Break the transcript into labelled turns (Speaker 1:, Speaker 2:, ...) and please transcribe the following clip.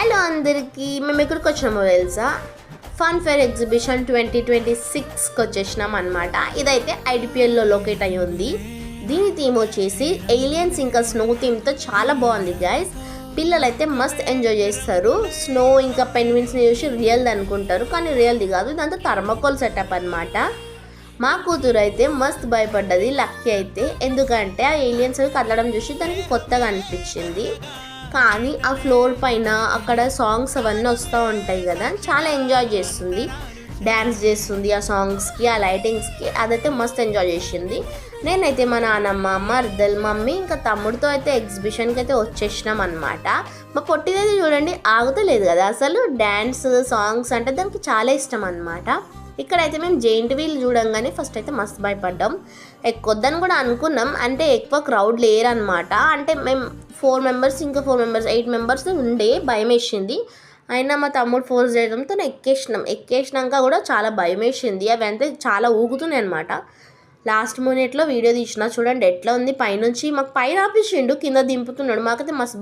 Speaker 1: Hello అందరికీ, మేము ఎక్కడికి వచ్చినామో తెలుసా? ఫన్ ఫేర్ ఎగ్జిబిషన్ 2026కి వచ్చేసినాం అనమాట. ఇదైతే ఐడిపిఎల్లో లొకేట్ అయ్యి ఉంది. దీని థీమ్ వచ్చేసి ఏలియన్స్ ఇంకా స్నో థీమ్తో చాలా బాగుంది గైస్. పిల్లలు అయితే మస్త్ ఎంజాయ్ చేస్తారు. స్నో ఇంకా పెన్విన్స్ని చూసి రియల్ది అనుకుంటారు, కానీ రియల్ది కాదు, ఇదంతా థర్మకోల్ సెటప్ అనమాట. మా కూతురు అయితే మస్త్ భయపడ్డది లక్కీ అయితే, ఎందుకంటే ఆ ఏలియన్స్ కదలడం చూసి దానికి కొత్తగా అనిపించింది. కానీ ఆ ఫ్లోర్ పైన అక్కడ సాంగ్స్ అవన్నీ వస్తూ ఉంటాయి కదా, చాలా ఎంజాయ్ చేస్తుంది, డ్యాన్స్ చేస్తుంది ఆ సాంగ్స్కి, ఆ లైటింగ్స్కి. అదైతే మస్త్ ఎంజాయ్ చేసింది. నేనైతే మా నాన్నమ్మ, మర్దల్, మమ్మీ ఇంకా తమ్ముడితో అయితే ఎగ్జిబిషన్కి అయితే వచ్చేసినాం అనమాట. మా పొట్టిదైతే చూడండి ఆగుతలేదు కదా అసలు, డ్యాన్స్ సాంగ్స్ అంటే దానికి చాలా ఇష్టం అనమాట. ఇక్కడైతే మేము జెయింట్ వీల్ చూడంగానే ఫస్ట్ అయితే మస్తు భయపడ్డాం. ఎక్కొద్దని కూడా అనుకున్నాం, అంటే ఎక్కువ క్రౌడ్ లేరనమాట. అంటే మేము 4 మెంబర్స్ ఇంకా 4 మెంబర్స్ 8 మెంబర్స్ ఉండే, భయం వేసింది. అయినా మా తమ్ముడు ఫోర్స్ చేయడంతో ఎక్కేసినాక కూడా చాలా భయం వేసింది. అవి అంతే చాలా ఊగుతున్నాయి అనమాట. లాస్ట్ మినిట్లో వీడియో తీసిన చూడండి ఎట్లా ఉంది. పైనుంచి మాకు పైన ఆపేసిండు, కింద దింపుతున్నాడు. మాకైతే మస్తు